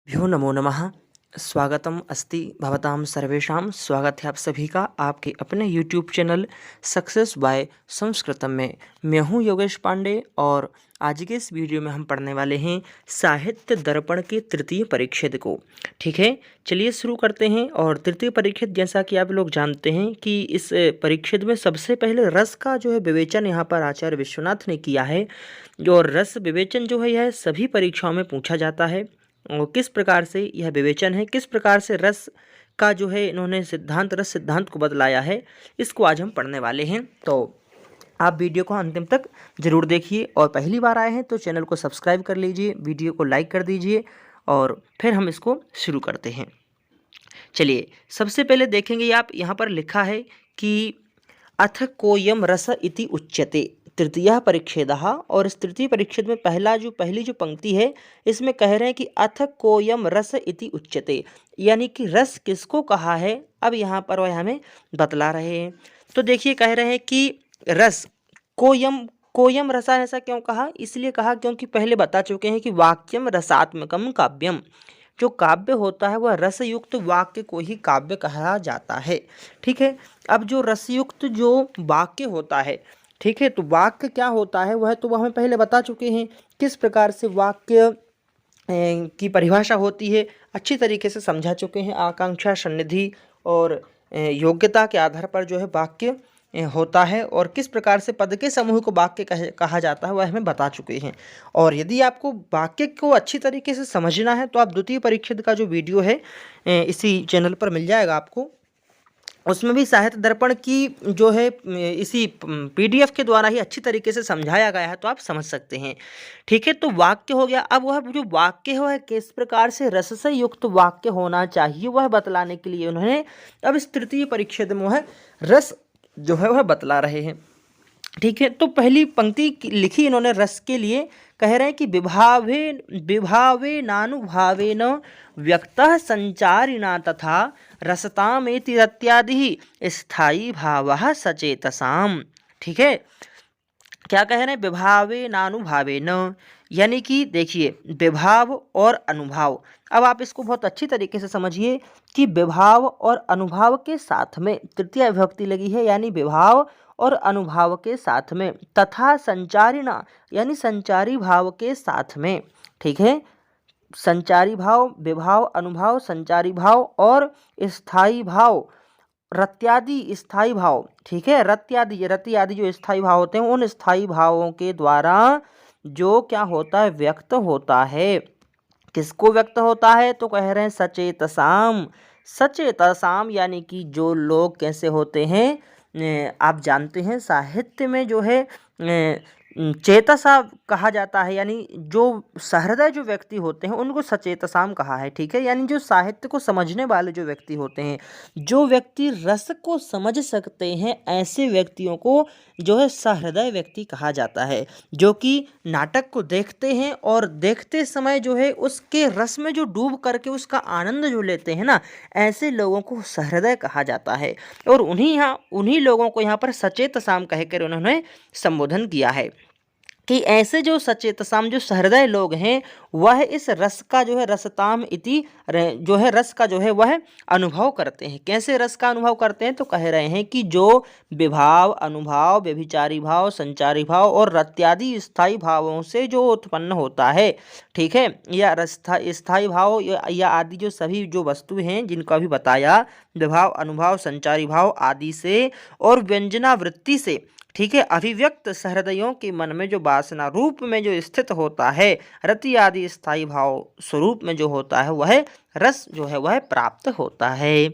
भ्यो नमो नमः। स्वागतम अस्ति भवतां सर्वेषां। स्वागत है आप सभी का आपके अपने YouTube चैनल सक्सेस बाय संस्कृतम में। मैं हूं योगेश पांडे और आज के इस वीडियो में हम पढ़ने वाले हैं साहित्य दर्पण के तृतीय परिच्छेद को। ठीक है, चलिए शुरू करते हैं। और तृतीय परिच्छेद, जैसा कि आप लोग जानते हैं कि इस परिच्छेद में सबसे पहले रस का जो है विवेचन यहाँ पर आचार्य विश्वनाथ ने किया है। जो रस विवेचन जो है यह सभी परीक्षाओं में पूछा जाता है। और किस प्रकार से यह विवेचन है, किस प्रकार से रस का जो है इन्होंने रस सिद्धांत को बदलाया है, इसको आज हम पढ़ने वाले हैं। तो आप वीडियो को अंतिम तक जरूर देखिए और पहली बार आए हैं तो चैनल को सब्सक्राइब कर लीजिए, वीडियो को लाइक कर दीजिए और फिर हम इसको शुरू करते हैं। चलिए, सबसे पहले देखेंगे आप यहाँ पर लिखा है कि अथ कोयम रस इति उच्यते तृतीय परिच्छेदः। और इस तृतीय परिच्छेद में पहली जो पंक्ति है इसमें कह रहे हैं कि अथ कोयम रस इति उच्यते, यानी कि रस किसको कहा है, अब यहाँ पर वह हमें बतला रहे हैं। तो देखिए, कह रहे हैं कि रस कोयम रसा, ऐसा क्यों कहा, इसलिए कहा क्योंकि पहले बता चुके हैं कि वाक्यम रसात्मकम काव्यम, जो काव्य होता है वह रसयुक्त वाक्य को ही काव्य कहा जाता है। ठीक है, अब जो रसयुक्त जो वाक्य होता है, ठीक है, तो वाक्य क्या होता है वह तो हमें पहले बता चुके हैं। किस प्रकार से वाक्य की परिभाषा होती है अच्छी तरीके से समझा चुके हैं। आकांक्षा, सन्निधि और योग्यता के आधार पर जो है वाक्य होता है, और किस प्रकार से पद के समूह को वाक्य कहा जाता है वह हमें बता चुके हैं। और यदि आपको वाक्य को अच्छी तरीके से समझना है तो आप द्वितीय परिच्छेद का जो वीडियो है इसी चैनल पर मिल जाएगा आपको। उसमें भी साहित्य दर्पण की जो है इसी PDF के द्वारा ही अच्छी तरीके से समझाया गया है, तो आप समझ सकते हैं। ठीक है, तो वाक्य हो गया। अब वह जो वाक्य है वह किस प्रकार से रस से युक्त वाक्य होना चाहिए वह बतलाने के लिए उन्होंने अब इस तृतीय परिच्छेद में वह रस जो है वह बतला रहे हैं। ठीक है, तो पहली पंक्ति लिखी इन्होंने रस के लिए, कह रहे हैं कि विभावे नानुभावेन व्यक्तः संचारिणा तथा रसतामेति रत्यादि स्थायी भावः सचेतसाम। ठीक है, क्या कह रहे हैं, विभावे नानुभावेन, यानी कि देखिए विभाव और अनुभाव। अब आप इसको बहुत अच्छी तरीके से समझिए कि विभाव और अनुभाव के साथ में तृतीय विभक्ति लगी है, यानी विभाव और अनुभाव के साथ में, तथा संचारिणा यानी संचारी भाव के साथ में। ठीक है, संचारी भाव, विभाव, अनुभाव, संचारी भाव और स्थायी भाव, रत्यादि स्थायी भाव। ठीक है, रति आदि जो स्थायी भाव होते हैं उन स्थायी भावों के द्वारा जो क्या होता है, व्यक्त होता है। किसको व्यक्त होता है, तो कह रहे हैं सचेतसाम। सचेतसाम यानी कि जो लोग कैसे होते हैं, आप जानते हैं साहित्य में जो है चेतसा कहा जाता है, यानी जो सहृदय जो व्यक्ति होते हैं उनको सचेतसाम कहा है। ठीक है, यानी जो साहित्य को समझने वाले जो व्यक्ति होते हैं, जो व्यक्ति रस को समझ सकते हैं, ऐसे व्यक्तियों को जो है सहृदय व्यक्ति कहा जाता है। जो कि नाटक को देखते हैं और देखते समय जो है उसके रस में जो डूब करके उसका आनंद जो लेते हैं ना, ऐसे लोगों को सहृदय कहा जाता है। और उन्हीं लोगों को यहाँ पर सचेतसाम कहकर उन्होंने संबोधन किया है कि ऐसे जो सचेतसाम जो सहृदय लोग हैं वह इस रस का जो है रसताम इति जो है रस का जो है वह अनुभव करते हैं। कैसे रस का अनुभव करते हैं, तो कह रहे हैं कि जो विभाव, अनुभाव, व्यभिचारी भाव, संचारी भाव और रत्यादि स्थायी भावों से जो उत्पन्न होता है, ठीक है, या स्थायी भाव या आदि जो सभी जो वस्तु हैं जिनका भी बताया, विभाव, अनुभाव, संचारी भाव आदि से और व्यंजना वृत्ति से, ठीक है, अभिव्यक्त सहृदयों के मन में जो वासना रूप में जो स्थित होता है, रति आदि स्थायी भाव स्वरूप में जो होता है वह रस जो है वह प्राप्त होता है।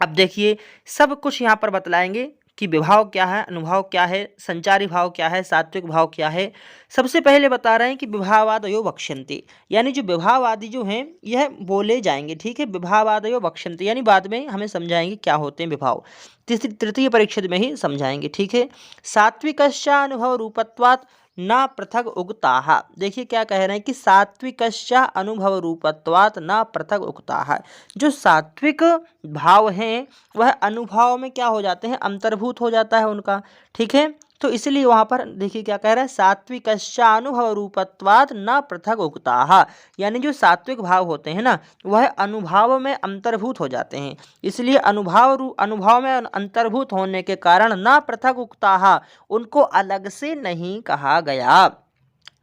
अब देखिए, सब कुछ यहाँ पर बतलाएंगे कि विभाव क्या है, अनुभाव क्या है, संचारी भाव क्या है, सात्विक भाव क्या है। सबसे पहले बता रहे हैं कि विभावादयो वक्ष्यन्ते, यानी जो विभाव आदि जो हैं यह बोले जाएंगे। ठीक है, विभावादयो वक्ष्यन्ते यानी बाद में हमें समझाएंगे क्या होते हैं विभाव, तृतीय परिच्छेद में ही समझाएंगे। ठीक है, सात्विकस्या अनुभव रूपत्वात् न पृथक उक्ताः। देखिए क्या कह रहे हैं कि सात्विकस्या अनुभव रूपत्वात् न पृथक उक्ताः, जो सात्विक भाव हैं वह अनुभव में क्या हो जाते हैं, अंतर्भूत हो जाता है उनका। ठीक है, तो इसलिए वहां पर देखिए क्या कह रहा है, सात्विकश्चानुभव रूपत्वात् न पृथक उक्ताः, यानी जो सात्विक भाव होते हैं ना वह अनुभाव में अंतर्भूत हो जाते हैं, इसलिए अनुभाव में अंतर्भूत होने के कारण न पृथक उक्ताः, उनको अलग से नहीं कहा गया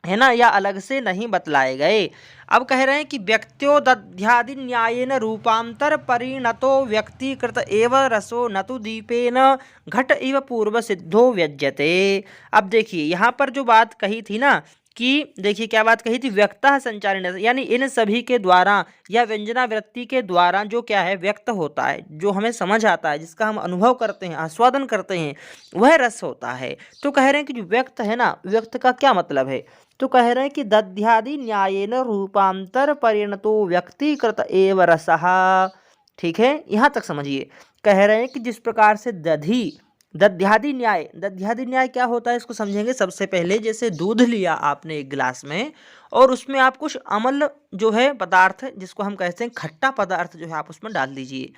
है ना, या अलग से नहीं बतलाए गए। अब कह रहे हैं कि व्यक्त्यो दध्यादि न्यायेन रूपांतर परिणतो व्यक्तिकृत एव रसो न तो दीपेन घट इव पूर्व सिद्धो व्यज्यते। अब देखिए यहाँ पर जो बात कही थी ना कि देखिए क्या बात कही थी, व्यक्तः संचारिण, यानी इन सभी के द्वारा या व्यंजना वृत्ति के द्वारा जो क्या है व्यक्त होता है, जो हमें समझ आता है, जिसका हम अनुभव करते हैं, आस्वादन करते हैं, वह रस होता है। तो कह रहे हैं कि जो व्यक्त है ना, व्यक्त का क्या मतलब है, तो कह रहे हैं कि दध्यादि न्यायेन रूपांतर परिणतो व्यक्तिकृत एव रसः। ठीक है, यहाँ तक समझिए। कह रहे हैं कि जिस प्रकार से दध्यादि न्याय क्या होता है, इसको समझेंगे। सबसे पहले जैसे दूध लिया आपने एक गिलास में और उसमें आप कुछ अम्ल जो है पदार्थ, जिसको हम कहते हैं खट्टा पदार्थ, जो है आप उसमें डाल दीजिए,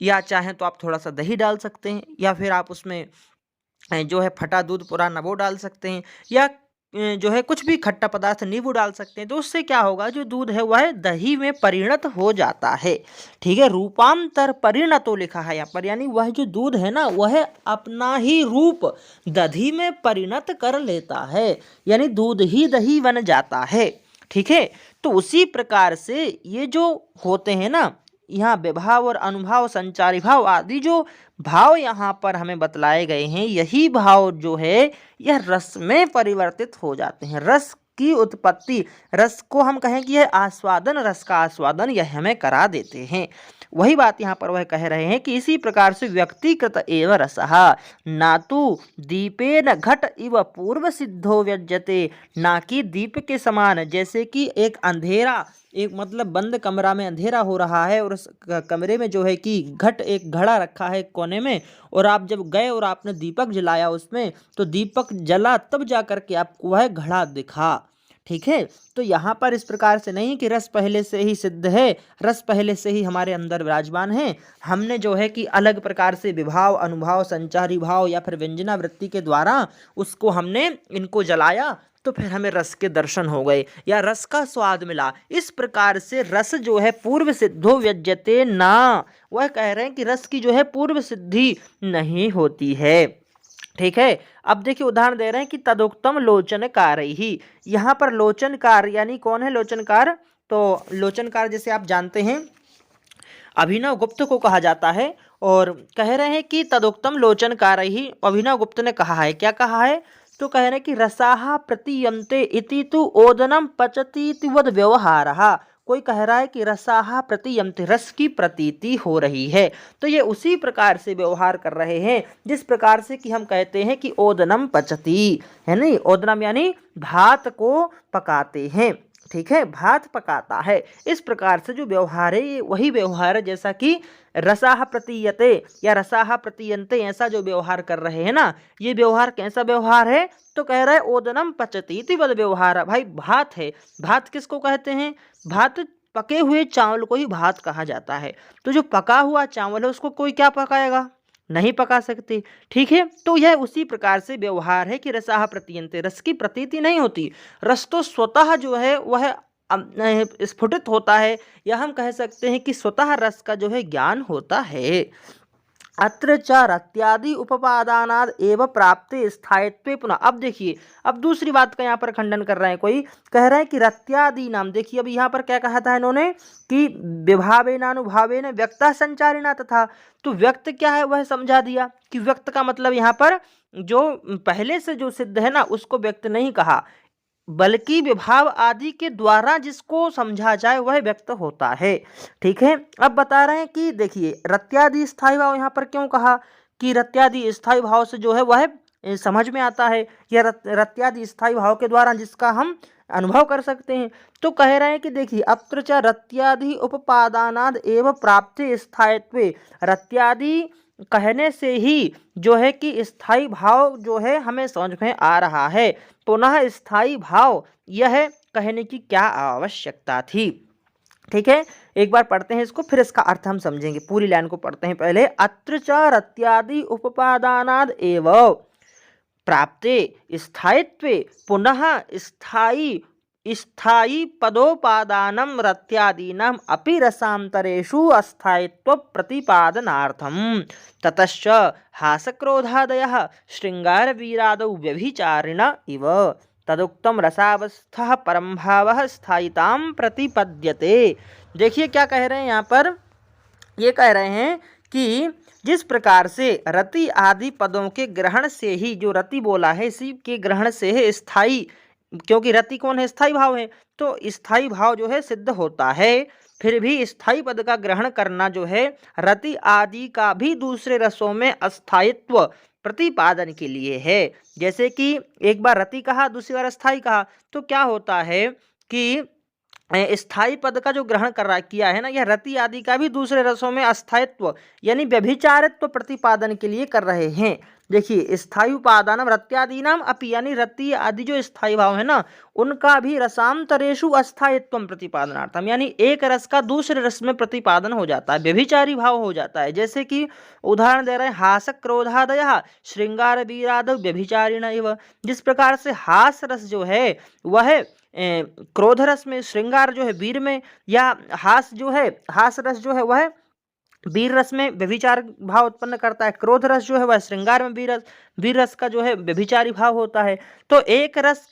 या चाहें तो आप थोड़ा सा दही डाल सकते हैं, या फिर आप उसमें जो है फटा दूध पुराना वो डाल सकते हैं, या जो है कुछ भी खट्टा पदार्थ नींबू डाल सकते हैं। तो उससे क्या होगा, जो दूध है वह दही में परिणत हो जाता है। ठीक है, रूपांतर परिणतो लिखा है यहाँ पर, यानी वह जो दूध है ना वह अपना ही रूप दही में परिणत कर लेता है, यानी दूध ही दही बन जाता है। ठीक है, तो उसी प्रकार से ये जो होते हैं ना यहाँ विभाव और अनुभाव, संचारी भाव आदि जो भाव यहाँ पर हमें बतलाए गए हैं, यही भाव जो है यह रस में परिवर्तित हो जाते हैं। रस की उत्पत्ति, रस को हम कहें कि यह आस्वादन, रस का आस्वादन यह हमें करा देते हैं। वही बात यहाँ पर वह कह रहे हैं कि इसी प्रकार से व्यक्तिकृत एव रसः नातु दीपेन घट इव पूर्व सिद्धो व्यज्यते, ना कि दीप के समान, जैसे कि एक अंधेरा, एक मतलब बंद कमरा में अंधेरा हो रहा है और उस कमरे में जो है कि घट, एक घड़ा रखा है कोने में, और आप जब गए और आपने दीपक जलाया उसमें, तो दीपक जला तब जा करके आपको वह घड़ा दिखा। ठीक है, तो यहाँ पर इस प्रकार से नहीं कि रस पहले से ही सिद्ध है, रस पहले से ही हमारे अंदर विराजमान है, हमने जो है कि अलग प्रकार से विभाव, अनुभाव, संचारी भाव या फिर व्यंजना वृत्ति के द्वारा उसको हमने इनको जलाया, तो फिर हमें रस के दर्शन हो गए या रस का स्वाद मिला। इस प्रकार से रस जो है पूर्व सिद्धो व्यज्यते ना, वह कह रहे हैं कि रस की जो है पूर्व सिद्धि नहीं होती है। ठीक है, अब देखिए उदाहरण दे रहे हैं कि तदुक्तम लोचनकार ही, यहाँ पर लोचनकार यानी कौन है लोचनकार, तो लोचनकार जैसे आप जानते हैं अभिनव गुप्त को कहा जाता है, और कह रहे हैं कि तदुक्तम लोचनकार ही, अभिनव गुप्त ने कहा है, क्या कहा है, तो कह रहे हैं कि रसाहा प्रतीयन्ते इति तु ओदनम पचती वद व्यवहारः। कोई कह रहा है कि रसाहा प्रतीयन्ते, रस की प्रतीति हो रही है, तो ये उसी प्रकार से व्यवहार कर रहे हैं जिस प्रकार से कि हम कहते हैं कि ओदनम पचती, है नहीं, ओदनम यानी भात को पकाते हैं। ठीक है, भात पकाता है। इस प्रकार से जो व्यवहार है ये वही व्यवहार है जैसा कि रसाह प्रतीयते या रसाह प्रतीयन्ते, ऐसा जो व्यवहार कर रहे हैं ना, ये व्यवहार कैसा व्यवहार है, तो कह रहा है ओदनम पचती वद व्यवहार। भाई भात है, भात किसको कहते हैं, भात पके हुए चावल को ही भात कहा जाता है। तो जो पका हुआ चावल है उसको कोई क्या पकाएगा, नहीं पका सकते। ठीक है, तो यह उसी प्रकार से व्यवहार है कि रसाह प्रतीयन्ते, रस की प्रतीति नहीं होती, रस तो स्वतः जो है वह स्फुटित होता है, या हम कह सकते हैं कि स्वतः रस का जो है ज्ञान होता है। अत्र च रत्यादि उपपादानाद एव प्राप्ते स्थायित्वे पुनः। अब देखिए, अब दूसरी बात का यहाँ पर खंडन कर रहे हैं, कोई कह रहे हैं कि रत्यादि नाम, देखिए अब यहाँ पर क्या कहा था इन्होंने कि विभावेनानुभावेन व्यक्तः संचारिणा तथा, तो व्यक्त क्या है वह समझा दिया कि व्यक्त का मतलब यहाँ पर जो पहले से जो सिद्ध है ना उसको व्यक्त नहीं कहा, बल्कि विभाव आदि के द्वारा जिसको समझा जाए वह व्यक्त होता है। ठीक है, अब बता रहे हैं कि देखिए रत्यादि स्थायी भाव यहाँ पर क्यों कहा कि रत्यादि स्थायी भाव से जो है वह समझ में आता है, या रत्यादि स्थायी भाव के द्वारा जिसका हम अनुभव कर सकते हैं। तो कह रहे हैं कि देखिए अत्र च रत्यादि उपपादानाद एवं प्राप्ति स्थायित्वे, रत्यादि कहने से ही जो है कि स्थायी भाव जो है हमें समझ में आ रहा है, पुनः स्थायी भाव यह कहने की क्या आवश्यकता थी। ठीक है, एक बार पढ़ते हैं इसको, फिर इसका अर्थ हम समझेंगे। पूरी लाइन को पढ़ते हैं पहले। अत्र च रत्यादि उपपादानाद एव प्राप्ते स्थायित्वे पुनः स्थायी पदोपादानं रत्यादीनाम् अपि रसान्तरेषु अस्थायित्व प्रतिपादनार्थं ततश्च हासक्रोधादयः शृङ्गारवीरादौ व्यभिचारिण इव तदुक्तम रसावस्था परमभावः स्थायितां प्रतिपद्यते। देखिए क्या कह रहे हैं यहाँ पर, ये कह रहे हैं कि जिस प्रकार से रति आदि पदों के ग्रहण से ही, जो रति बोला है इसी के ग्रहण से है स्थायी, क्योंकि रति कौन है, स्थायी भाव है, तो स्थायी भाव जो है सिद्ध होता है। फिर भी स्थायी पद का ग्रहण करना जो है रति आदि का भी दूसरे रसों में अस्थायित्व प्रतिपादन के लिए है। जैसे कि एक बार रति कहा, दूसरी बार स्थायी कहा, तो क्या होता है कि स्थायी पद का जो ग्रहण किया है ना, यह रति आदि का भी दूसरे रसों में अस्थायित्व यानी व्यभिचारित्व प्रतिपादन के लिए कर रहे हैं। देखिए स्थायी उपादानम रत्यादीनाम अपि, यानी रति आदि जो स्थायी भाव है ना, उनका भी रसांतरेषु अस्थायित्व प्रतिपादनार्थम, यानी एक रस का दूसरे रस में प्रतिपादन हो जाता है, व्यभिचारी भाव हो जाता है। जैसे कि उदाहरण दे रहे हैं, हास क्रोधादयः श्रृंगार वीराद व्यभिचारिण इव। जिस प्रकार से हास रस जो है वह क्रोध रस में, श्रृंगार जो है वीर में, या हास रस जो है वह वीर रस में व्यभिचार भाव उत्पन्न करता है, क्रोध रस जो है वह श्रृंगार में वीर रस का जो है व्यभिचारी भाव होता है। तो एक रस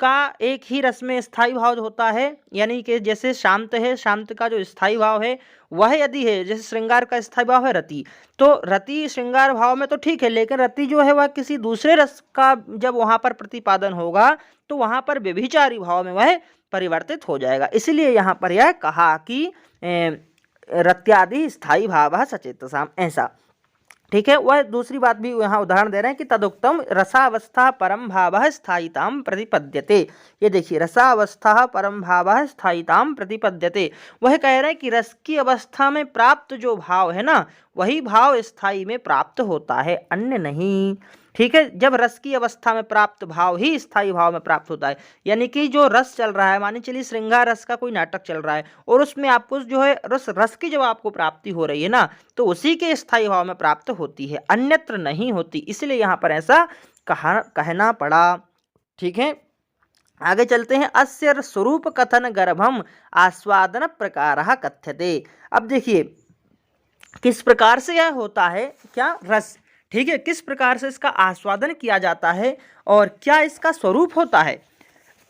का एक ही रस में स्थायी भाव होता है, यानी कि जैसे शांत है, शांत का जो स्थायी भाव है वह यदि है, जैसे श्रृंगार का स्थायी भाव है रति, तो रति श्रृंगार भाव में तो ठीक है, लेकिन रति जो है वह किसी दूसरे रस का जब वहाँ पर प्रतिपादन होगा तो वहाँ पर व्यभिचारी भाव में वह परिवर्तित हो जाएगा। इसलिए यहाँ पर यह कहा कि रत्यादि स्थायी भाव सचेतसाम, ऐसा ठीक है। वह दूसरी बात भी यहाँ उदाहरण दे रहे हैं कि तदुक्तम रसावस्था परम भावः स्थायिताम प्रतिपद्यते। ये देखिए रसावस्था परम भावः स्थायिताम प्रतिपद्यते, वह कह रहे हैं कि रस की अवस्था में प्राप्त जो भाव है ना, वही भाव स्थायी में प्राप्त होता है, अन्य नहीं। ठीक है, जब रस की अवस्था में प्राप्त भाव ही स्थायी भाव में प्राप्त होता है, यानी कि जो रस चल रहा है, मानिए चलिए श्रृंगार रस का कोई नाटक चल रहा है और उसमें आपको जो है रस की जब आपको प्राप्ति हो रही है ना, तो उसी के स्थायी भाव में प्राप्त होती है, अन्यत्र नहीं होती। इसलिए यहाँ पर ऐसा कहना पड़ा। ठीक है, आगे चलते हैं। अस्य स्वरूप कथन गर्भम आस्वादन प्रकारः कथ्यते। अब देखिए किस प्रकार से यह होता है, क्या रस, ठीक है, किस प्रकार से इसका आस्वादन किया जाता है और क्या इसका स्वरूप होता है।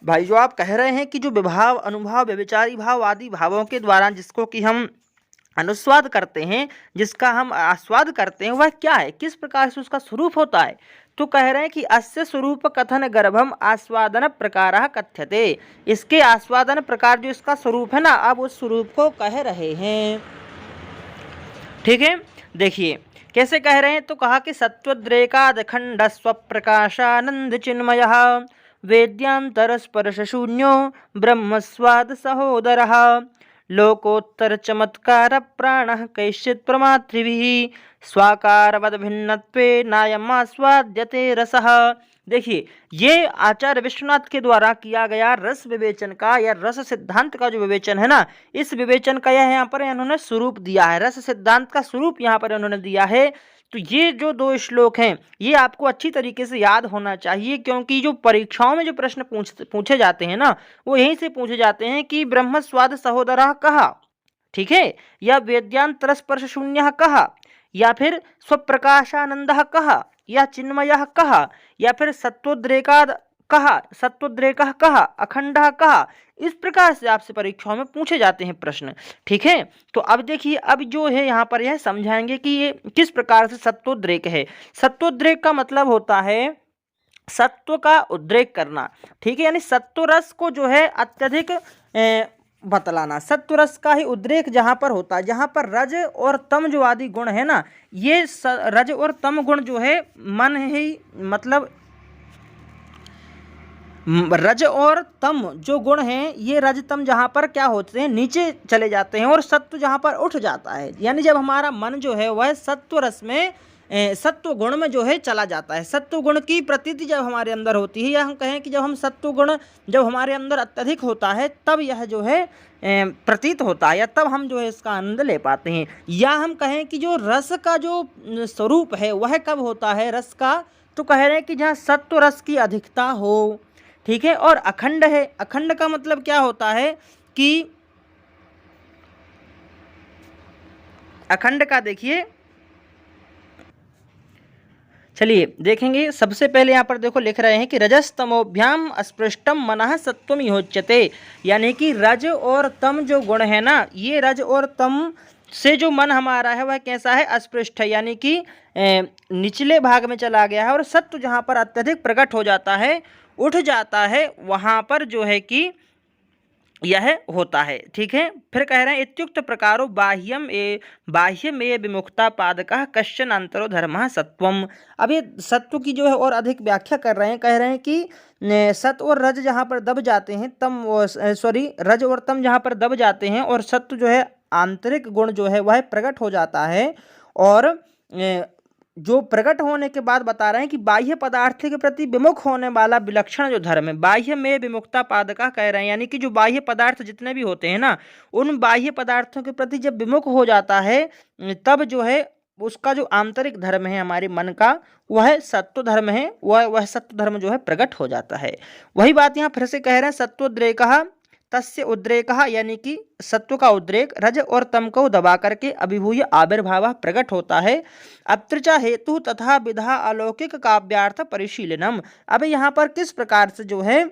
भाई जो आप कह रहे हैं कि जो विभाव, अनुभव, व्यभिचारी भाव आदि भावों के द्वारा जिसको कि हम अनुस्वाद करते हैं, जिसका हम आस्वाद करते हैं, वह क्या है, किस प्रकार से उसका स्वरूप होता है, तो कह रहे हैं कि अस्य स्वरूप कथन गर्भम आस्वादन प्रकारः कथ्यते। इसके आस्वादन प्रकार जो इसका स्वरूप है ना, अब उस स्वरूप को कह रहे हैं। ठीक है, देखिए कैसे कह रहे हैं, तो कहा कि सत्वद्रेकादखंड स्वप्रकाशानंद चिन्मयः वेद्यांतर स्पर्श शून्यो ब्रह्मस्वाद सहोदरः लोकोत्तर चमत्कार प्राणः कैश्चित् प्रमातृभिः स्वाकारवद भिन्नत्वे नायमास्वाद्यते रसः। देखिए ये आचार्य विश्वनाथ के द्वारा किया गया रस विवेचन का या रस सिद्धांत का जो विवेचन है ना, इस विवेचन का यह यहाँ पर इन्होंने स्वरूप दिया है, रस सिद्धांत का स्वरूप यहाँ पर इन्होंने दिया है। तो ये जो दो श्लोक हैं ये आपको अच्छी तरीके से याद होना चाहिए, क्योंकि जो परीक्षाओं में जो प्रश्न पूछे जाते हैं ना, वो यहीं से पूछे जाते हैं कि ब्रह्मस्वाद सहोदरः कहा, ठीक है, या वेद्यांतर स्पर्श शून्यः कहा, या फिर स्वप्रकाशानंदः कहा, या चिन्मयः कहा, या फिर सत्वोद्रेकाद कहा, सत्वोद्रेकः कहा, अखंडः कहा। इस प्रकार से आपसे परीक्षाओं में पूछे जाते हैं प्रश्न। ठीक है, तो अब देखिए अब जो है यहाँ पर यह समझाएंगे कि ये किस प्रकार से सत्वोद्रेक है। सत्वोद्रेक का मतलब होता है सत्व का उद्रेक करना। ठीक है, यानी सत्व रस को जो है अत्यधिक बतलाना, सत्व रस का ही उद्रेक जहाँ पर होता है, जहाँ पर रज और तम जो आदि गुण है ना, ये रज और तम गुण जो है मन ही, मतलब रज और तम जो गुण हैं ये रज तम जहाँ पर क्या होते हैं, नीचे चले जाते हैं और सत्व जहाँ पर उठ जाता है। यानी जब हमारा मन जो है वह सत्व रस में, सत्व गुण में जो है चला जाता है, सत्व गुण की प्रतीति जब हमारे अंदर होती है, या हम कहें कि जब हम सत्व गुण जब हमारे अंदर अत्यधिक होता है तब यह जो है प्रतीत होता है, या तब हम जो है इसका आनंद ले पाते हैं। या हम कहें कि जो रस का जो स्वरूप है वह कब होता है, रस का तो कह रहे हैं कि जहाँ सत्व रस की अधिकता हो, ठीक है, और अखंड है। अखंड का मतलब क्या होता है कि अखंड का देखिए, चलिए देखेंगे। सबसे पहले यहाँ पर देखो लिख रहे हैं कि रजस्तमोभ्याम अस्पृष्टम मनः सत्वम योच्यते, यानी कि रज और तम जो गुण है ना, ये रज और तम से जो मन हमारा है वह कैसा है, अस्पृष्ट है, यानी कि निचले भाग में चला गया है। और सत्व जहाँ पर अत्यधिक प्रकट हो जाता है, उठ जाता है, वहाँ पर जो है कि यह होता है, ठीक है। फिर कह रहे हैं इत्युक्त प्रकारो बाह्यमेय विमुक्ता पादकः कश्चन अंतरो धर्मः सत्वम। अब ये सत्व की जो है और अधिक व्याख्या कर रहे हैं। कह रहे हैं कि सत्व और रज जहाँ पर दब जाते हैं, रज और तम जहाँ पर दब जाते हैं और सत्व जो है आंतरिक गुण जो है वह प्रकट हो जाता है। और जो प्रकट होने के बाद बता रहे हैं कि बाह्य पदार्थ के प्रति विमुख होने वाला विलक्षण जो धर्म है, बाह्य में विमुक्ता पादका कह रहे हैं, यानी कि जो बाह्य पदार्थ जितने भी होते हैं ना, उन बाह्य पदार्थों के प्रति जब विमुख हो जाता है, तब जो है उसका जो आंतरिक धर्म है हमारे मन का, वह सत्व धर्म है, वह सत्व धर्म जो है प्रकट हो जाता है। वही बात यहाँ फिर से कह रहे हैं, सत्वोद्रेकः तस्य उद्रेकः, यानी कि सत्व का उद्रेक रज और तम को दबा करके अभिभूय आविर्भाव प्रकट होता है। अत्र च हेतु तथा विधा अलौकिक काव्यार्थ परिशीलनम। अब यहाँ पर किस प्रकार से जो है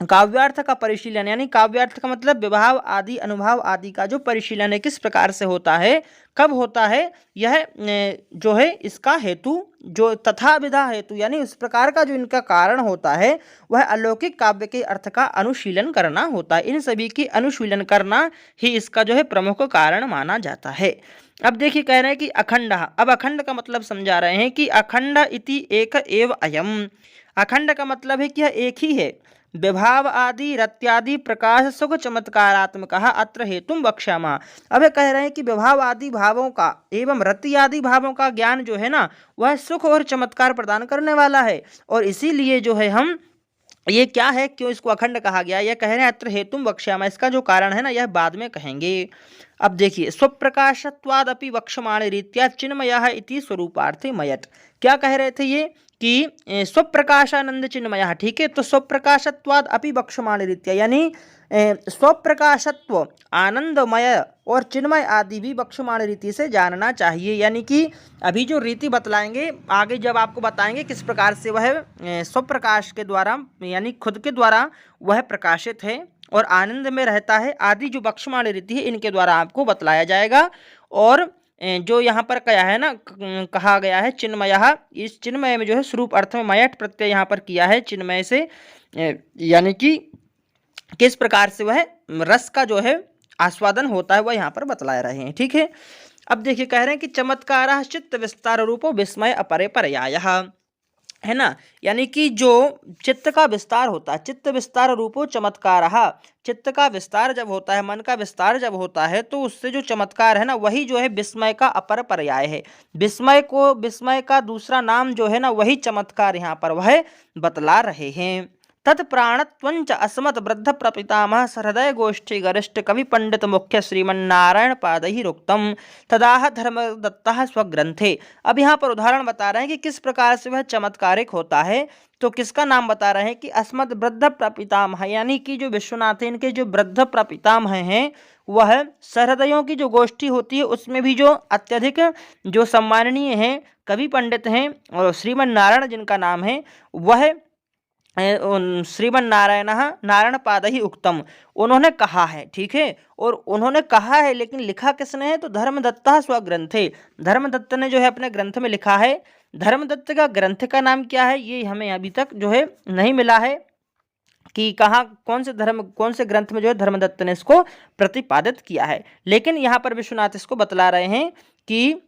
काव्यार्थ का परिशीलन, यानी काव्यार्थ का मतलब विभाव आदि अनुभाव आदि का जो परिशीलन है किस प्रकार से होता है, कब होता है, यह जो है इसका हेतु जो तथा विधा हेतु, यानी इस प्रकार का जो इनका कारण होता है वह अलौकिक काव्य के अर्थ का अनुशीलन करना होता है। इन सभी की अनुशीलन करना ही इसका जो है प्रमुख कारण माना जाता है। अब देखिए कह रहे हैं कि अखंड। अब अखंड का मतलब समझा रहे हैं कि अखंड इति एक एव अयम। अखंड का मतलब है कि यह एक ही है। विभाव आदि रत्यादि प्रकाश सुख चमत्कारात्मक अत्र हेतुम वक्ष्यामः। अब कह रहे हैं कि विभाव आदि भावों का एवं रति आदि भावों का ज्ञान जो है ना, वह सुख और चमत्कार प्रदान करने वाला है। और इसीलिए जो है हम ये क्या है, क्यों इसको अखंड कहा गया, यह कह रहे हैं अत्र हेतुम वक्ष्यामः। इसका जो कारण है ना, यह बाद में कहेंगे। अब देखिए स्वप्रकाशत्वादपि वक्ष्यमाण रीत्या चिन्मयः इति स्वरूपार्थे मयट। क्या कह रहे थे ये कि स्वप्रकाशानंद चिन्मयः, ठीक है। तो स्वप्रकाशत्वाद अपि वक्ष्यमाण रीत्या, यानी स्वप्रकाशत्व आनंदमय और चिन्मय आदि भी वक्ष्यमाण रीति से जानना चाहिए। यानी कि अभी जो रीति बतलाएंगे आगे, जब आपको बताएंगे किस प्रकार से वह स्वप्रकाश के द्वारा यानी खुद के द्वारा वह प्रकाशित है और आनंद में रहता है, आदि जो वक्ष्यमाण रीति है इनके द्वारा आपको बतलाया जाएगा। और जो यहाँ पर कहा है ना, कहा गया है चिन्मयः, इस चिन्मय में जो है स्वरूप अर्थ में मयट प्रत्यय यहाँ पर किया है चिन्मय से, यानी कि किस प्रकार से वह रस का जो है आस्वादन होता है वह यहाँ पर बतला रहे हैं, ठीक है। अब देखिए कह रहे हैं कि चमत्कारः चित्त विस्तार रूपो विस्मय अपरे पर्यायः, है ना, यानी कि जो चित्त का विस्तार होता है, चित्त विस्तार रूपो चमत्कारः, चित्त का विस्तार जब होता है, मन का विस्तार जब होता है, तो उससे जो चमत्कार है ना, वही जो है विस्मय का अपर पर्याय है। विस्मय का दूसरा नाम जो है ना, वही चमत्कार यहाँ पर वह बतला रहे हैं। तत्प्राणत्वंच अस्मत् वृद्ध प्रपितामह सहृदय गोष्ठी गरिष्ठ कवि पंडित मुख्य श्रीमन्नारायण पादैः रुक्तम तदाह धर्मदत्तः स्वग्रंथे। अब यहाँ पर उदाहरण बता रहे हैं कि किस प्रकार से वह चमत्कारिक होता है। तो किसका नाम बता रहे हैं कि अस्मत् वृद्ध प्रपितामह, यानी कि जो विश्वनाथ इनके जो वृद्ध प्रपितामह हैं, वह सहृदयों की जो गोष्ठी होती है उसमें भी जो अत्यधिक जो सम्माननीय हैं कवि पंडित हैं, और श्रीमन्नारायण जिनका नाम है वह श्रीमन्नारायण नारायण पादैः उक्तम, उन्होंने कहा है, ठीक है। और उन्होंने कहा है लेकिन लिखा किसने है, तो धर्मदत्तः स्वग्रंथे, धर्मदत्त ने जो है अपने ग्रंथ में लिखा है। धर्मदत्त का ग्रंथ का नाम क्या है, ये हमें अभी तक जो है नहीं मिला है कि कहाँ कौन से ग्रंथ में जो है धर्मदत्त ने इसको प्रतिपादित किया है। लेकिन यहाँ पर विश्वनाथ इसको बतला रहे हैं कि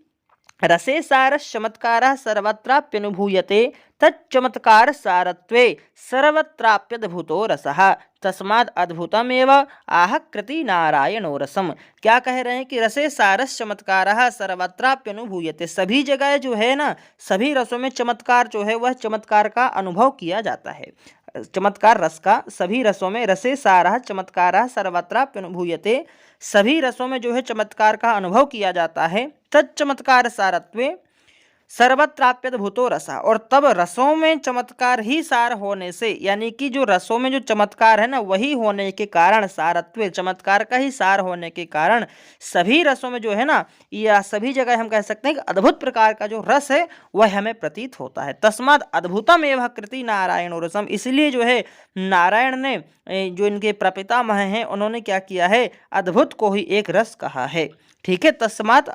रसे सारस चमत्कारः सर्वत्राप्यनुभूयते तच्चमत्कार सारत्वे सर्वत्राप्यद्भुतो रसः तस्माद् अद्भुतमेव आह कृति नारायणो रसम। क्या कह रहे हैं कि रसे सारस चमत्कारः सर्वत्राप्यनुभूयते, सभी जगह जो है ना, सभी रसों में चमत्कार जो है वह चमत्कार का अनुभव किया जाता है। चमत्कार रस का सभी रसों में, रसे सारः चमत्कारः सर्वत्राप्यनुभूयते, सभी रसों में जो है चमत्कार का अनुभव किया जाता है। तच्चमत्कार सारत्वे सर्वत्राप्यत भूतो रसा, और तब रसों में चमत्कार ही सार होने से, यानी कि जो रसों में जो चमत्कार है ना वही होने के कारण, सारत्व चमत्कार का ही सार होने के कारण सभी रसों में जो है ना, या सभी जगह हम कह सकते हैं कि अद्भुत प्रकार का जो रस है वह हमें प्रतीत होता है। तस्माद अद्भुतम एवं कृति नारायण रसम, इसलिए जो है नारायण ने जो इनके प्रपितामह हैं उन्होंने क्या किया है, अद्भुत को ही एक रस कहा है। ठीक है, तस्मात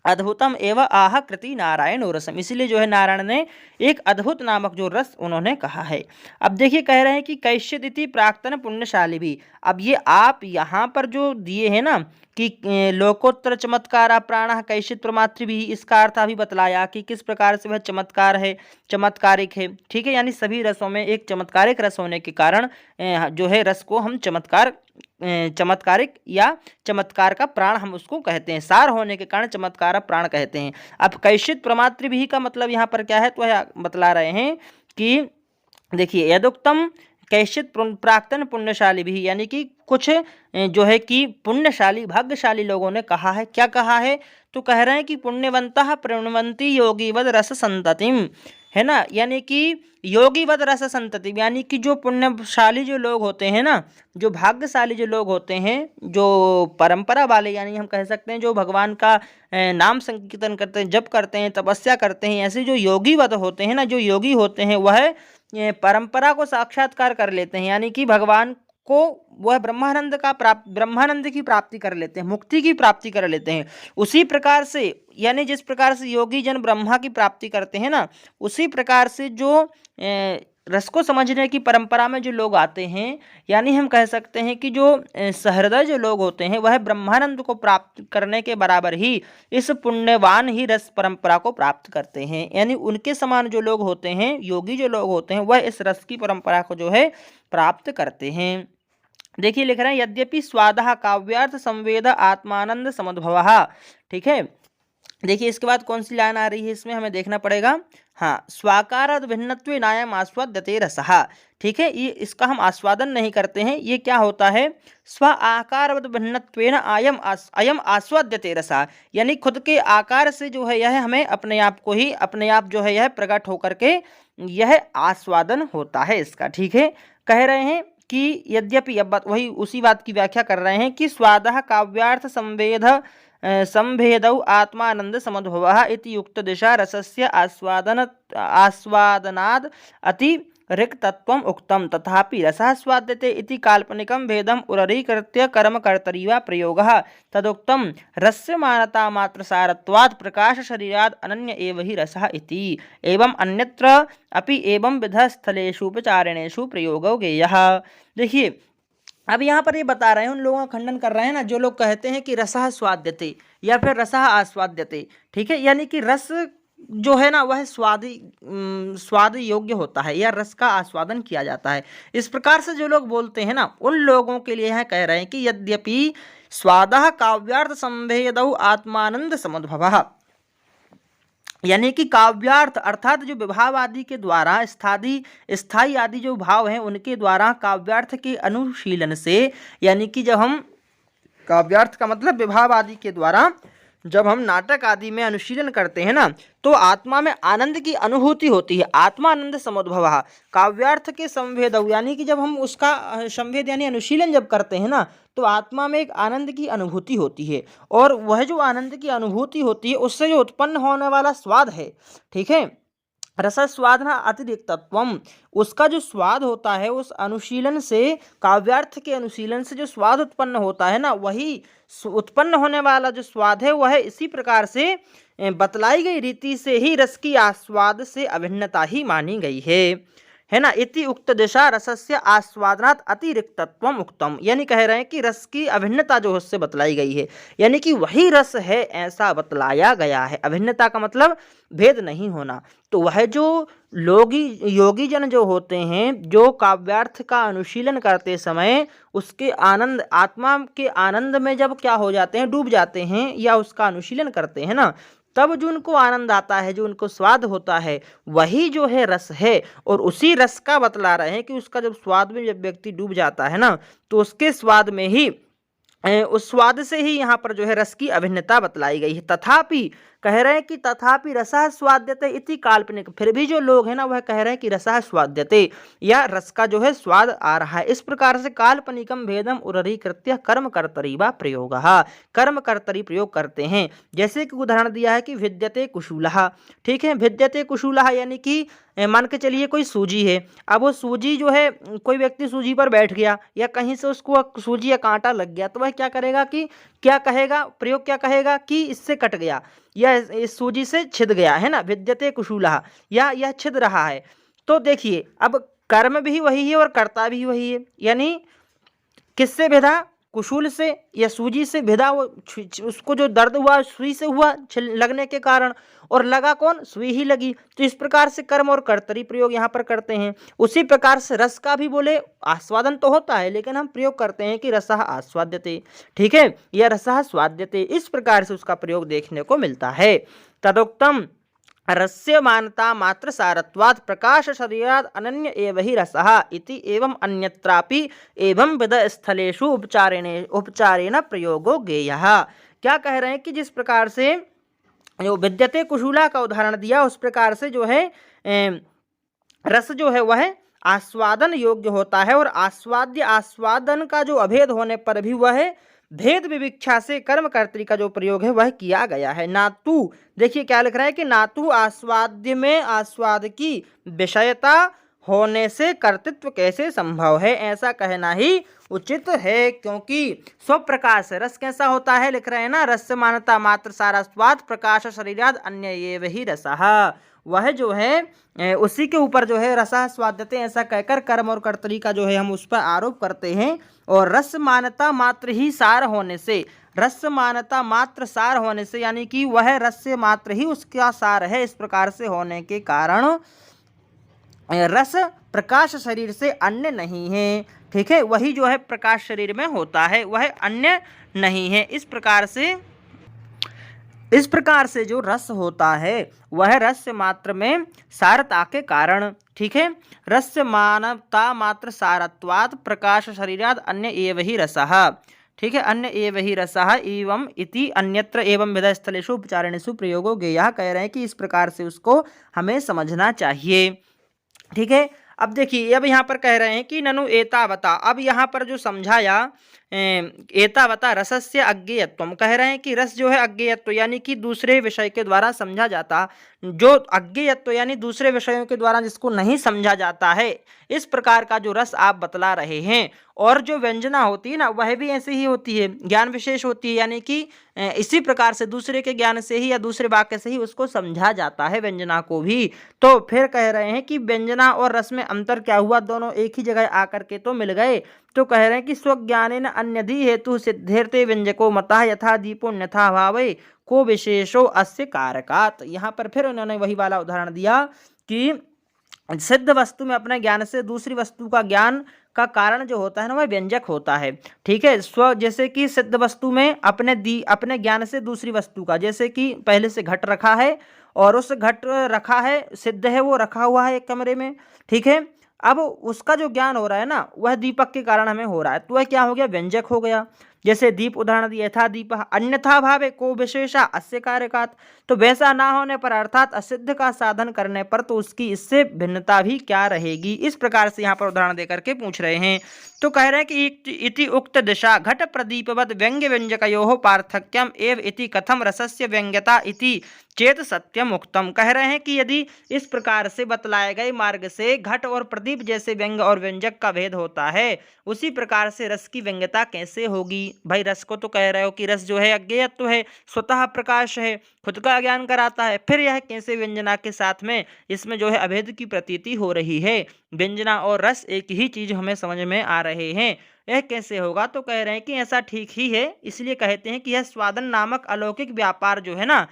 अद्भुतम एवं आह कृति नारायण रसम, इसीलिए जो है नारायण ने एक अद्भुत नामक जो रस उन्होंने कहा है। अब देखिए कह रहे हैं कि कैश्यदिति प्राक्तन पुण्यशाली भी। अब ये आप यहाँ पर जो दिए हैं ना कि लोकोत्तर चमत्कार प्राण कैश्चित प्रमातृ भी, इसका अर्थ अभी बतलाया कि किस प्रकार से वह चमत्कार है, चमत्कारिक है। ठीक है, यानी सभी रसों में एक चमत्कारिक रस होने के कारण जो है रस को हम चमत्कारिक या चमत्कार का प्राण हम उसको कहते हैं, सार होने के कारण चमत्कार प्राण कहते हैं। अब कैश्चित प्रमातृ भी का मतलब यहाँ पर क्या है, तो यह बतला रहे हैं कि देखिए यदुक्तम कैश्चित प्राक्तन पुण्यशाली भी, यानी कि कुछ जो है कि पुण्यशाली भाग्यशाली लोगों ने कहा है। क्या कहा है, तो कह रहे हैं कि पुण्यवंतः प्रणवंती योगीवद रस संततिम, है ना, यानी कि योगीवद रस संतति, यानी कि जो पुण्यशाली जो लोग होते हैं ना, जो भाग्यशाली जो लोग होते हैं, जो परंपरा वाले, यानी हम कह सकते हैं जो भगवान का नाम संकीर्तन करते हैं, जप करते हैं, तपस्या करते हैं, ऐसे जो योगीवद होते हैं ना, जो योगी होते हैं वह परंपरा को साक्षात्कार कर लेते हैं, यानी कि भगवान को वह ब्रह्मानंद की प्राप्ति कर लेते हैं, मुक्ति की प्राप्ति कर लेते हैं। उसी प्रकार से, यानी जिस प्रकार से योगी जन ब्रह्मा की प्राप्ति करते हैं ना, उसी प्रकार से जो रस को समझने की परंपरा में जो लोग आते हैं, यानी हम कह सकते हैं कि जो सहृदय जो लोग होते हैं वह ब्रह्मानंद को प्राप्त करने के बराबर ही इस पुण्यवान ही रस परंपरा को प्राप्त करते हैं। यानी उनके समान जो लोग होते हैं, योगी जो लोग होते हैं, वह इस रस की परंपरा को जो है प्राप्त करते हैं। देखिए लिख रहे हैं यद्यपि स्वादः काव्यार्थ संवेद आत्मानंद समुद्भवः। ठीक है, देखिए इसके बाद कौन सी लाइन आ रही है, इसमें हमें देखना पड़ेगा। हाँ, स्वाकार भिन्नत्वे नायम आस्वाद्यते रसः। ठीक है, ये इसका हम आस्वादन नहीं करते हैं, ये क्या होता है, स्व आकार भिन्नत्वेन अयम आस्वाद्यते रसः, यानी खुद के आकार से जो है यह हमें अपने आप जो है यह प्रकट होकर के यह आस्वादन होता है इसका। ठीक है, कह रहे हैं कि यद्यपि, अब वही उसी बात की व्याख्या कर रहे हैं कि स्वादः काव्यार्थ संभेदौ आत्मानंद समुद्भवः इति युक्त दिशा रसस्य आस्वादनाद अतिरिक्तत्वम् उक्तम, तथापि रसः स्वाद्यते इति काल्पनिकं भेदम् उररीकृत्य कर्मकर्तरि वा प्रयोगः तदुक्तम रस्य मानता मात्र सारत्वात् प्रकाश शरीराद अनन्य एव हि रसः इति। एवं अन्यत्र अपि एवं विध स्थलेषु उपचारणेषु प्रयोगो ज्ञेयः। देखिए अब यहाँ पर ये बता रहे हैं, उन लोगों का खंडन कर रहे हैं ना जो लोग कहते हैं कि रसः स्वाद्यते या फिर रसः आस्वाद्यते। ठीक है, यानी कि रस जो है ना वह स्वाद योग्य होता है या रस का आस्वादन किया जाता है। इस प्रकार से जो लोग बोलते हैं ना, उन लोगों के लिए यहाँ कह रहे हैं कि यद्यपि स्वादः काव्यार्थ संभेदौ आत्मानंद समुद्भवः, यानी कि काव्यार्थ अर्थात जो विभाव आदि के द्वारा स्थायी आदि जो भाव हैं उनके द्वारा काव्यार्थ के अनुशीलन से, यानी कि जब हम काव्यार्थ का मतलब विभाव आदि के द्वारा जब हम नाटक आदि में अनुशीलन करते हैं ना, तो आत्मा में आनंद की अनुभूति होती है। आत्मानंद समुद्भवः काव्यार्थ के संवेद, यानी कि जब हम उसका संवेद यानी अनुशीलन जब करते हैं ना, तो आत्मा में एक आनंद की अनुभूति होती है, और वह जो आनंद की अनुभूति होती है उससे जो उत्पन्न होने वाला स्वाद है, ठीक है, रसस्वादना अतिरिक्तत्वम, उसका जो स्वाद होता है उस अनुशीलन से, काव्यार्थ के अनुशीलन से जो स्वाद उत्पन्न होता है ना, वही उत्पन्न होने वाला जो स्वाद है वह इसी प्रकार से बतलाई गई रीति से ही रस की आस्वाद से अभिन्नता ही मानी गई है ना। इति उक्त दिशा रसस्य आस्वादनात् अतिरिक्तत्वम उक्तम, यानी कह रहे हैं कि रस की अभिन्नता जो उससे बतलाई गई है, यानी कि वही रस है ऐसा बतलाया गया है। अभिन्नता का मतलब भेद नहीं होना। तो वह जो योगी जन जो होते हैं, जो काव्यार्थ का अनुशीलन करते समय उसके आनंद, आत्मा के आनंद में जब क्या हो जाते हैं, डूब जाते हैं या उसका अनुशीलन करते हैं ना, तब जो उनको आनंद आता है, जो उनको स्वाद होता है, वही जो है रस है। और उसी रस का बतला रहे हैं कि उसका जब स्वाद में जब व्यक्ति डूब जाता है ना, तो उसके स्वाद में ही उस स्वाद से ही यहाँ पर जो है रस की अभिन्नता बतलाई गई है। तथापि कह रहे हैं कि तथापि रसः स्वाद्यते इति काल्पनिक, फिर भी जो लोग हैं ना वह कह रहे हैं कि रसः स्वाद्यते या रस का जो है स्वाद आ रहा है। इस प्रकार से काल्पनिकम भेदम उदरीकृत्य कर्म कर्तरी वा प्रयोगः, कर्म कर्तरी प्रयोग करते हैं। जैसे कि उदाहरण दिया है कि भिद्यते कुशूलः, ठीक है, भिद्यते कुशूलः यानी कि मान के चलिए कोई सूजी है, अब वो सूजी जो है कोई व्यक्ति सूजी पर बैठ गया या कहीं से उसको सूजी या कांटा लग गया तो वह क्या करेगा कि क्या कहेगा, प्रयोग क्या कहेगा कि इससे कट गया या इस सूजी से छिद गया, है ना, विद्यते कुशूलः, या यह छिद रहा है। तो देखिए अब कर्म भी वही है और कर्ता भी वही है, यानी किससे भेदा, कुशूल से या सूजी से भेदा, वो उसको जो दर्द हुआ सुई से हुआ लगने के कारण, और लगा कौन, सुई ही लगी। तो इस प्रकार से कर्म और कर्तरी प्रयोग यहाँ पर करते हैं। उसी प्रकार से रस का भी बोले आस्वादन तो होता है लेकिन हम प्रयोग करते हैं कि रसः आस्वाद्यते, ठीक है, या रसः स्वाद्यते, इस प्रकार से उसका प्रयोग देखने को मिलता है। तदुक्तम रस्यमानता मात्र सारत्वात् प्रकाश शरीरात् अनन्य एव ही रसः इति एवं अन्यत्रापि एवं विद स्थलेषु उपचारेण प्रयोगो ज्ञेयः। क्या कह रहे हैं कि जिस प्रकार से जो विद्यते कुशूला का उदाहरण दिया उस प्रकार से जो है रस जो है वह आस्वादन योग्य होता है, और आस्वाद्य आस्वादन का जो अभेद होने पर भी वह भेद विविक्षा से कर्म कर्तरी का जो प्रयोग है वह किया गया है। नातु, देखिए क्या लिख रहा है कि नातु आस्वाद्य में आस्वाद की विषयता होने से कर्तृत्व कैसे संभव है, ऐसा कहना ही उचित है, क्योंकि स्वप्रकाश रस कैसा होता है, लिख रहे हैं ना, रस मानता मात्र सारा स्वाद प्रकाश शरीराद अन्य ये वही रसः, वह जो है उसी के ऊपर जो है रसः स्वाद्यते ऐसा कहकर कर्म और कर्तरी का जो है हम उस पर आरोप करते हैं। और रस मानता मात्र ही सार होने से, रस मानता मात्र सार होने से यानी कि वह रस से मात्र ही उसका सार है, इस प्रकार से होने के कारण रस प्रकाश शरीर से अन्य नहीं है, ठीक है, वही जो है प्रकाश शरीर में होता है, वह अन्य नहीं है। इस प्रकार से जो रस होता है वह रस मात्र में सारता के कारण, ठीक है, रस मानवता मात्र सारत्वात् प्रकाश शरीराद अन्य एव ही रसः, ठीक है, अन्य एव ही रसः एवं इति अन्यत्र एवं विध स्थलेषु उपचारणेषु प्रयोगो ज्ञेयः, कह रहे हैं कि इस प्रकार से उसको हमें समझना चाहिए, ठीक है। अब देखिए अब यहाँ पर कह रहे हैं कि ननु एतावता, अब यहाँ पर जो समझाया एतावता रसस्य अज्ञेयत्वम, कह रहे हैं कि रस जो है अज्ञेयत्व यानी कि दूसरे विषय के द्वारा समझा जाता, जो अज्ञेयत्व यानी दूसरे विषयों के द्वारा जिसको नहीं समझा जाता है, इस प्रकार का जो रस आप बतला रहे हैं। और जो व्यंजना होती है ना वह भी ऐसी ही होती है, ज्ञान विशेष होती है, यानी कि इसी प्रकार से दूसरे के ज्ञान से ही या दूसरे वाक्य से ही उसको समझा जाता है व्यंजना को भी। तो फिर कह रहे हैं कि व्यंजना और रस में अंतर क्या हुआ, दोनों एक ही जगह आकर के तो मिल गए। तो कह रहे हैं कि स्वज्ञानेन अन्यधि हेतु सिद्धेर्थे व्यंजको मतः यथा दीपो न्यथा भावे को विशेषो अस्य कारकात्। यहाँ पर फिर उन्होंने वही वाला उदाहरण दिया कि सिद्ध वस्तु में अपने ज्ञान से दूसरी वस्तु का ज्ञान का कारण जो होता है ना वह व्यंजक होता है, ठीक है। स्व जैसे कि सिद्ध वस्तु में अपने ज्ञान से दूसरी वस्तु का, जैसे कि पहले से घट रखा है और उस घट रखा है, सिद्ध है, वो रखा हुआ है एक कमरे में, ठीक है। अब उसका जो ज्ञान हो रहा है ना वह दीपक के कारण हमें हो रहा है, तो वह क्या हो गया, व्यंजक हो गया। जैसे दीप उदाहरण दिया था, दीप अन्यथा भावे को विशेषा अस्य कारकात्, तो वैसा ना होने पर अर्थात असिद्ध का साधन करने पर तो उसकी इससे भिन्नता भी क्या रहेगी, इस प्रकार से यहाँ पर उदाहरण देकर के पूछ रहे हैं। तो कह रहे हैं कि इति उक्त दिशा घट प्रदीपवद व्यंग्य व्यंजकयोः पार्थक्यम एव इति कथम रसस्य व्यंग्यता इति चेत सत्यम उक्तम। कह रहे हैं कि यदि इस प्रकार से बतलाए गए मार्ग से घट और प्रदीप जैसे व्यंग्य और व्यंजक का भेद होता है, उसी प्रकार से रस की व्यंग्यता कैसे होगी। भाई रस को तो कह रहे हो कि रस जो है अज्ञेयत्व है, स्वतः प्रकाश है, खुद का ज्ञान कराता है, फिर यह कैसे व्यंजना के साथ में इसमें जो है अभेद की प्रतीति हो रही है। व्यंजना और रस एक ही चीज हमें समझ में आ रहे हैं, यह कैसे होगा। तो कह रहे हैं कि ऐसा ठीक ही है, इसलिए कहते हैं कि यह स्वादन नामक अलौकिक व्यापार जो है ना,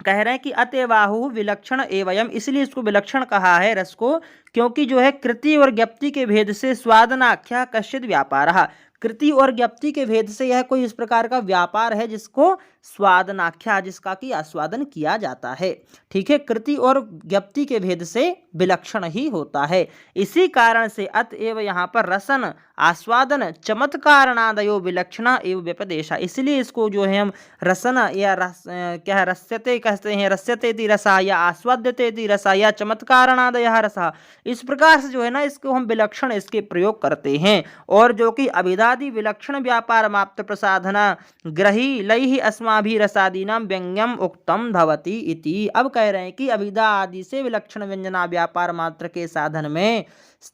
कह रहे हैं कि अतएवाहु विलक्षण एवं, इसलिए इसको विलक्षण कहा है रस को, क्योंकि जो है कृति और ज्ञप्ति के भेद से स्वादनाख्या कश्चित व्यापारः, कृति और ज्ञप्ति के भेद से यह कोई इस प्रकार का व्यापार है जिसको स्वादनाख्या, जिसका कि आस्वादन किया जाता है, ठीक है। कृति और ज्ञप्ति के भेद से विलक्षण ही होता है, इसी कारण से अतएव यहाँ पर रसन आस्वादन चमत्कारणादयो विलक्षणा एवं व्यपदेशा। इसलिए इसको जो है हम रसन या क्या है रस्यते कहते हैं, रस्यते इति रसा या आस्वाद्यते इति रसा या चमत्कारणादयः रसा। इस प्रकार से जो है ना इसको हम विलक्षण इसके प्रयोग करते हैं। और जो कि अभिधादि विलक्षण व्यापार माप्त प्रसाधना ग्रही लैहि अस्माभि रसादीनां व्यंग्यम उक्तम भवति इति। अब कह रहे हैं कि अभिधा आदि से विलक्षण व्यंजना व्यापार मात्र के साधन में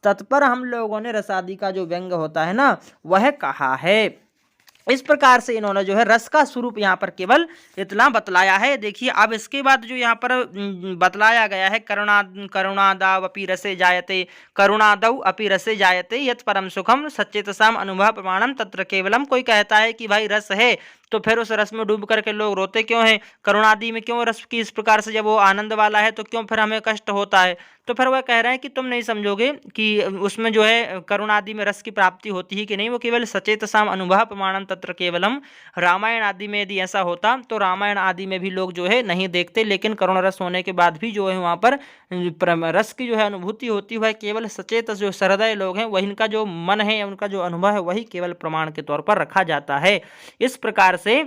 तत्पर हम लोगों ने रसादि का जो व्यंग होता है ना वह कहा है। इस प्रकार से इन्होंने जो है रस का स्वरूप यहाँ पर केवल इतना बतलाया है। देखिए अब इसके बाद जो यहाँ पर बतलाया गया है करुणादाव अपि रसे जायते, करुणादौ अपि रसे जायते यत् परम सुखम सच्चेतसाम अनुभव प्रमाणम तत्र केवलम। कोई कहता है कि भाई रस है तो फिर उस रस में डूब करके लोग रोते क्यों हैं, करुणादि में क्यों रस की इस प्रकार से जब वो आनंद वाला है तो क्यों फिर हमें कष्ट होता है। तो फिर वह कह रहे हैं कि तुम नहीं समझोगे कि उसमें जो है करुणादि में रस की प्राप्ति होती है कि नहीं, वो केवल सचेतसाम अनुभव प्रमाणम तत्र केवलम। रामायण आदि में यदि ऐसा होता तो रामायण आदि में भी लोग जो है नहीं देखते, लेकिन करुण रस होने के बाद भी जो है वहाँ पर रस की जो है अनुभूति होती है केवल सचेत जो सहृदय लोग हैं वही इनका जो मन है उनका जो अनुभव है वही केवल प्रमाण के तौर पर रखा जाता है। इस प्रकार से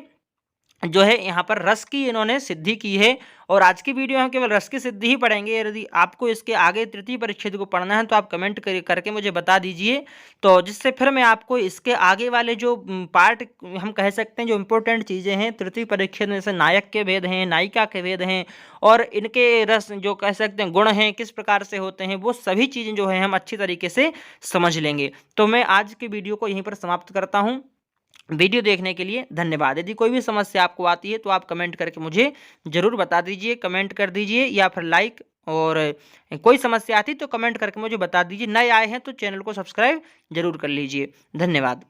जो है यहाँ पर रस की इन्होंने सिद्धि की है। और आज की वीडियो हम केवल रस की सिद्धि ही पढ़ेंगे। यदि आपको इसके आगे तृतीय परिच्छेद को पढ़ना है तो आप कमेंट करके मुझे बता दीजिए, तो जिससे फिर मैं आपको इसके आगे वाले जो पार्ट हम कह सकते हैं जो इम्पोर्टेंट चीज़ें हैं तृतीय परिच्छेद में, जैसे नायक के भेद हैं, नायिका के भेद हैं और इनके रस जो कह सकते हैं गुण हैं किस प्रकार से होते हैं, वो सभी चीज़ें जो है हम अच्छी तरीके से समझ लेंगे। तो मैं आज की वीडियो को यहीं पर समाप्त करता हूँ। वीडियो देखने के लिए धन्यवाद। यदि कोई भी समस्या आपको आती है तो आप कमेंट करके मुझे ज़रूर बता दीजिए, कमेंट कर दीजिए या फिर लाइक, और कोई समस्या आती तो कमेंट करके मुझे बता दीजिए। नए आए हैं तो चैनल को सब्सक्राइब जरूर कर लीजिए। धन्यवाद।